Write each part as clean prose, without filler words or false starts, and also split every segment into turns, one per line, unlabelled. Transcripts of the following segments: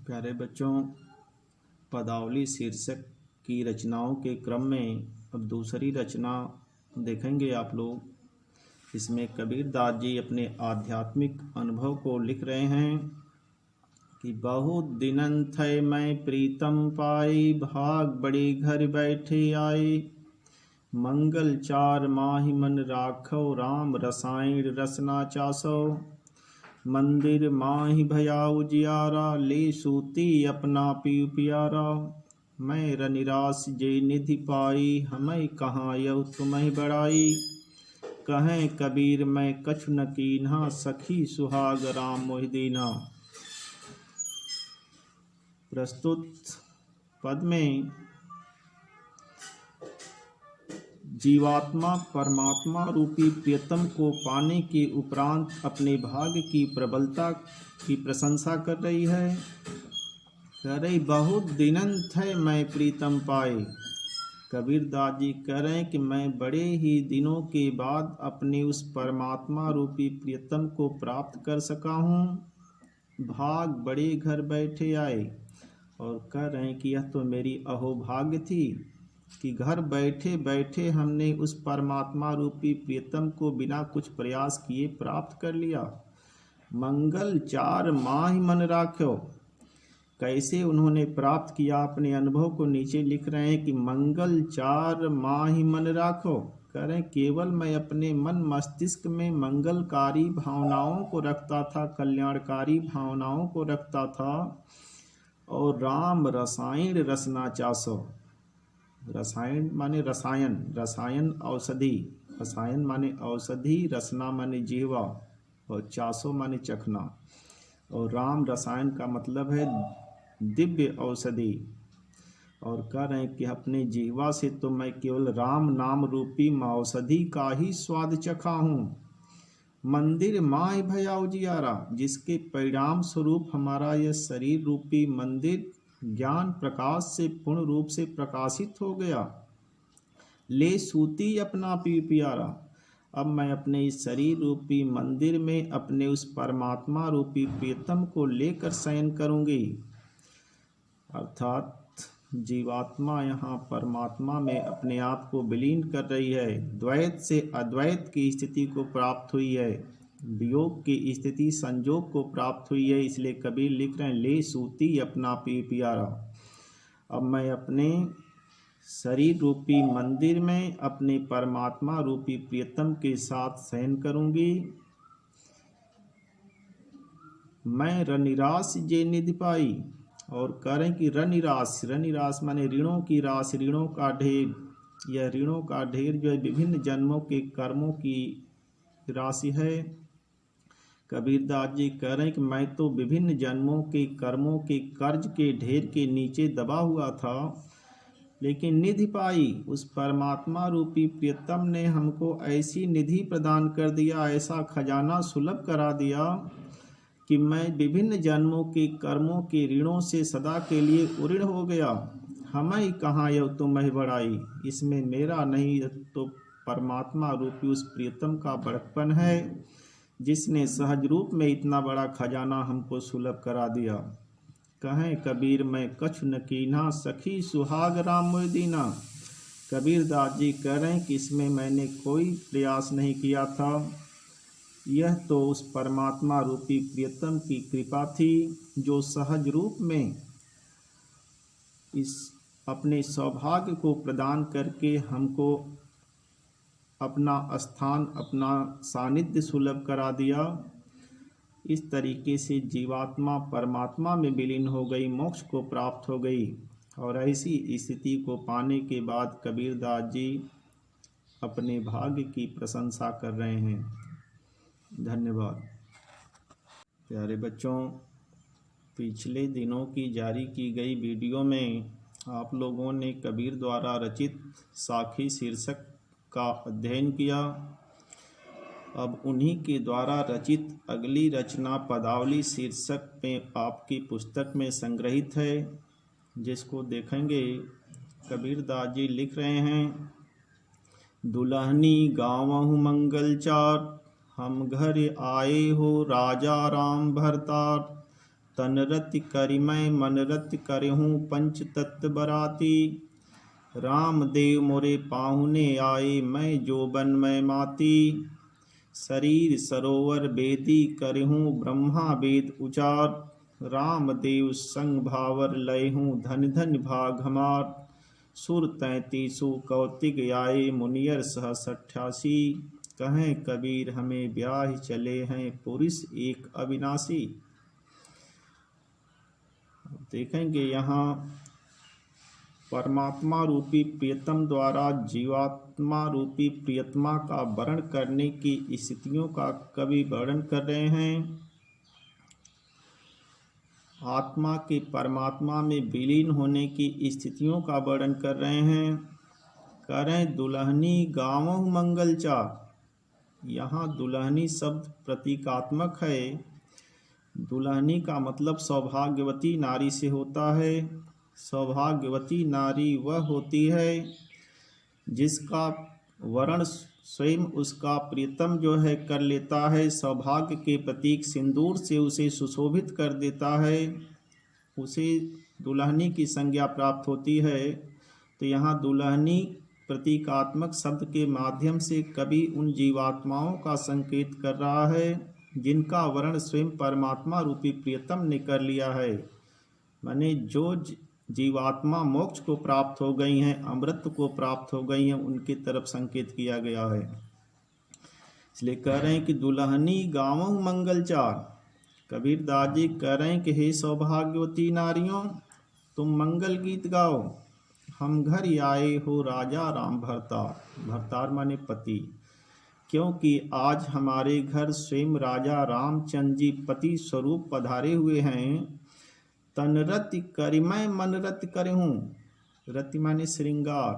प्यारे बच्चों, पदावली शीर्षक की रचनाओं के क्रम में अब दूसरी रचना देखेंगे आप लोग। इसमें कबीरदास जी अपने आध्यात्मिक अनुभव को लिख रहे हैं कि बहुत दिनन थे मैं प्रीतम पाई, भाग बड़ी घर बैठे आए। मंगल चार माहि मन राखो, राम रसायन रसना चासो। मंदिर माहि भया उजियारा, ले सूती अपना पीउ पियारा। मैं रनिरास जे निधि पाई, हमें कहाँ यऊ तुम्हें बड़ाई। कहें कबीर मैं कछु न कीन्हा, सखी सुहाग राम मोहि दीन्हा। प्रस्तुत पद में जीवात्मा परमात्मा रूपी प्रियतम को पाने के उपरांत अपने भाग्य की प्रबलता की प्रशंसा कर रही है। कह रही बहुत दिनन थे मैं प्रीतम पाए। कबीरदास जी कह रहे हैं कि मैं बड़े ही दिनों के बाद अपने उस परमात्मा रूपी प्रियतम को प्राप्त कर सका हूँ। भाग बड़े घर बैठे आए, और कह रहे हैं कि यह तो मेरी अहोभाग्य थी कि घर बैठे बैठे हमने उस परमात्मा रूपी प्रियतम को बिना कुछ प्रयास किए प्राप्त कर लिया। मंगल चार माहि मन राख्यो। कैसे उन्होंने प्राप्त किया, अपने अनुभव को नीचे लिख रहे हैं कि मंगल चार माहि मन राखो। कह रहे हैं केवल मैं अपने मन मस्तिष्क में मंगलकारी भावनाओं को रखता था, कल्याणकारी भावनाओं को रखता था। और राम रसायन रसना चासो। रसायन माने रसायन, रसायन औषधि, रसायन माने औषधि, रसना माने जीवा, और चासो माने चखना। और राम रसायन का मतलब है दिव्य औषधि। और कह रहे हैं कि अपने जीवा से तो मैं केवल राम नाम रूपी औषधि का ही स्वाद चखा हूँ। मंदिर माय भया उजियारा, जिसके परिणाम स्वरूप हमारा यह शरीर रूपी मंदिर ज्ञान प्रकाश से पूर्ण रूप से प्रकाशित हो गया। ले सूती अपना पी पियारा, अब मैं अपने इस शरीर रूपी मंदिर में अपने उस परमात्मा रूपी प्रियतम को लेकर शयन करूंगी। अर्थात जीवात्मा यहाँ परमात्मा में अपने आप को विलीन कर रही है। द्वैत से अद्वैत की स्थिति को प्राप्त हुई है, वियोग की स्थिति संजोग को प्राप्त हुई है। इसलिए कबीर लिख रहे हैं ले सूती अपना पी पियारा, अब मैं अपने शरीर रूपी मंदिर में अपने परमात्मा रूपी प्रियतम के साथ शयन करूंगी। मैं रनिरास जे निधि पाई, और करें कि रनिरास, रनिरास माने ऋणों की राशि, ऋणों का ढेर। यह ऋणों का ढेर जो है विभिन्न जन्मों के कर्मों की राशि है। कबीरदास जी कह रहे हैं कि मैं तो विभिन्न जन्मों के कर्मों के कर्ज के ढेर के नीचे दबा हुआ था, लेकिन निधि पाई, उस परमात्मा रूपी प्रियतम ने हमको ऐसी निधि प्रदान कर दिया, ऐसा खजाना सुलभ करा दिया कि मैं विभिन्न जन्मों के कर्मों के ऋणों से सदा के लिए उऋण हो गया। हमें कहाँ यह तुम्हें बड़ाई, इसमें मेरा नहीं तो परमात्मा रूपी उस प्रियतम का बड़कपन है, जिसने सहज रूप में इतना बड़ा खजाना हमको सुलभ करा दिया। कहें कबीर मैं कछु न कीन्हा, सखी सुहाग राम मोहि दीन्हा। कबीरदास जी कह रहे हैं कि इसमें मैंने कोई प्रयास नहीं किया था, यह तो उस परमात्मा रूपी प्रियतम की कृपा थी, जो सहज रूप में इस अपने सौभाग्य को प्रदान करके हमको अपना स्थान, अपना सानिध्य सुलभ करा दिया। इस तरीके से जीवात्मा परमात्मा में विलीन हो गई, मोक्ष को प्राप्त हो गई। और ऐसी स्थिति को पाने के बाद कबीरदास जी अपने भाग्य की प्रशंसा कर रहे हैं। धन्यवाद। प्यारे बच्चों, पिछले दिनों की जारी की गई वीडियो में आप लोगों ने कबीर द्वारा रचित साखी शीर्षक का अध्ययन किया। अब उन्हीं के द्वारा रचित अगली रचना पदावली शीर्षक में आपकी पुस्तक में संग्रहित है, जिसको देखेंगे। कबीरदास जी लिख रहे हैं दुल्हनी गावहु मंगल चार, हम घर आए हो राजा राम भरतार। तन रति करिमै मन रति करहूँ पंच तत्व बराती। राम देव मोरे पाहुने आए मैं जोबन मैं माती। शरीर सरोवर बेदी करहूँ ब्रह्मा वेद उचार। राम देव संग भावर लयहूँ धन धन भाग हमार। सुर 33 कौतिक आए मुनियर 688। कहें कबीर हमें ब्याह चले हैं पुरुष एक अविनाशी। देखेंगे यहाँ परमात्मा रूपी प्रियतम द्वारा जीवात्मा रूपी प्रियतमा का वर्ण करने की स्थितियों का कवि वर्णन कर रहे हैं। आत्मा के परमात्मा में विलीन होने की स्थितियों का वर्णन कर रहे हैं। करें दुल्हनी गावों मंगल चार। यहाँ दुल्हनी शब्द प्रतीकात्मक है। दुल्हनी का मतलब सौभाग्यवती नारी से होता है। सौभाग्यवती नारी वह होती है जिसका वर्ण स्वयं उसका प्रियतम जो है कर लेता है, सौभाग्य के प्रतीक सिंदूर से उसे सुशोभित कर देता है, उसे दुल्हनी की संज्ञा प्राप्त होती है। तो यहाँ दुल्हनी प्रतीकात्मक शब्द के माध्यम से कवि उन जीवात्माओं का संकेत कर रहा है जिनका वर्ण स्वयं परमात्मा रूपी प्रियतम ने कर लिया है। माने जो जीवात्मा मोक्ष को प्राप्त हो गई हैं, अमृत को प्राप्त हो गई हैं, उनकी तरफ संकेत किया गया है। इसलिए कह रहे हैं कि दुल्हनी गावों मंगल चार। कबीर दास जी कह रहे हैं कि हे सौभाग्यवती नारियों, तुम मंगल गीत गाओ। हम घर आए हो राजा राम भरतार। भरतार माने पति। क्योंकि आज हमारे घर स्वयं राजा रामचंद्र जी पति स्वरूप पधारे हुए हैं। तन रति करिमै मन रति करहूँ। रति माने श्रृंगार।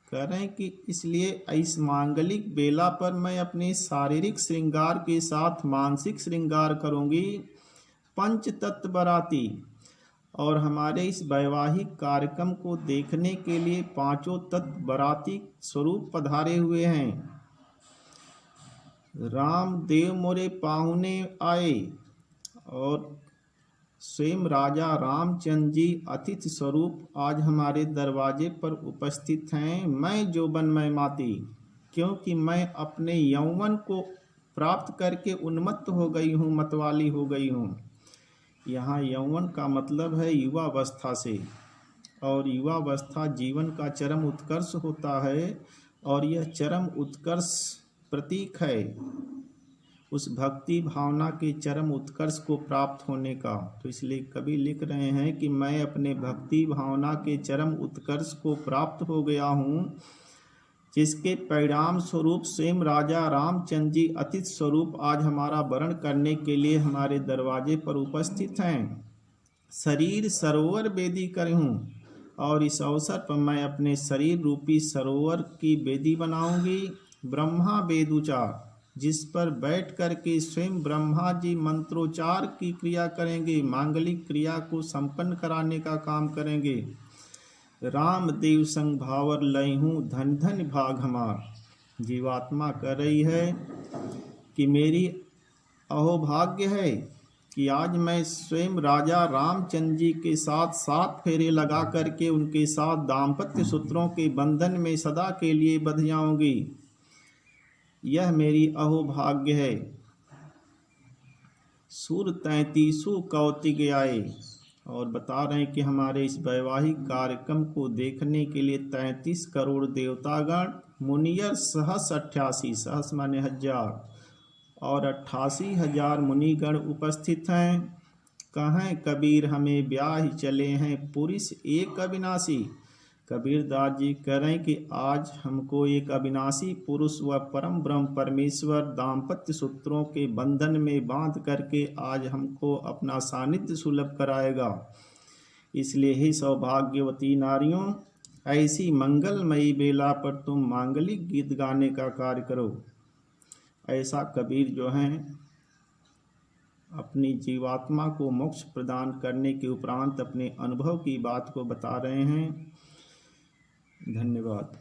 कह रहे हैं कि इसलिए इस मांगलिक बेला पर मैं अपने शारीरिक श्रृंगार के साथ मानसिक श्रृंगार करूंगी। पंच तत्व बराती। और हमारे इस वैवाहिक कार्यक्रम को देखने के लिए पांचों तत्व बराती स्वरूप पधारे हुए हैं। राम देव मोरे पाहुने आए। और स्वयं राजा रामचंद्र जी अतिथि स्वरूप आज हमारे दरवाजे पर उपस्थित हैं। मैं जोबन मैं माती। क्योंकि मैं अपने यौवन को प्राप्त करके उन्मत्त हो गई हूँ, मतवाली हो गई हूँ। यहाँ यौवन का मतलब है युवावस्था से, और युवावस्था जीवन का चरम उत्कर्ष होता है, और यह चरम उत्कर्ष प्रतीक है उस भक्ति भावना के चरम उत्कर्ष को प्राप्त होने का। तो इसलिए कवि लिख रहे हैं कि मैं अपने भक्ति भावना के चरम उत्कर्ष को प्राप्त हो गया हूँ, जिसके परिणाम स्वरूप स्वयं राजा रामचंद्र जी अतिथि स्वरूप आज हमारा वरण करने के लिए हमारे दरवाजे पर उपस्थित हैं। शरीर सरोवर बेदी करहूँ। और इस अवसर पर मैं अपने शरीर रूपी सरोवर की बेदी बनाऊंगी। ब्रह्मा वेद उचार, जिस पर बैठ कर के स्वयं ब्रह्मा जी मंत्रोच्चार की क्रिया करेंगे, मांगलिक क्रिया को संपन्न कराने का काम करेंगे। राम देव संग भावर लयहूँ धन धन भाग हमार। जीवात्मा कर रही है कि मेरी अहोभाग्य है कि आज मैं स्वयं राजा रामचंद्र जी के साथ 7 फेरे लगा करके उनके साथ दाम्पत्य सूत्रों के बंधन में सदा के लिए बंध जाऊंगी। यह मेरी अहोभाग्य है। सुर 33 कौतिक आए। और बता रहे हैं कि हमारे इस वैवाहिक कार्यक्रम को देखने के लिए 33 करोड़ देवतागण, मुनियर 88, सहस माने हजार, और 88,000 मुनिगण उपस्थित हैं। कहें कबीर हमें ब्याह चले हैं पुरुष एक अविनाशी। कबीर दास जी कह रहे हैं कि आज हमको एक अविनाशी पुरुष व परम ब्रह्म परमेश्वर दाम्पत्य सूत्रों के बंधन में बांध करके आज हमको अपना सानिध्य सुलभ कराएगा। इसलिए ही सौभाग्यवती नारियों, ऐसी मंगलमयी बेला पर तुम मांगलिक गीत गाने का कार्य करो। ऐसा कबीर जो हैं अपनी जीवात्मा को मोक्ष प्रदान करने के उपरांत अपने अनुभव की बात को बता रहे हैं। धन्यवाद।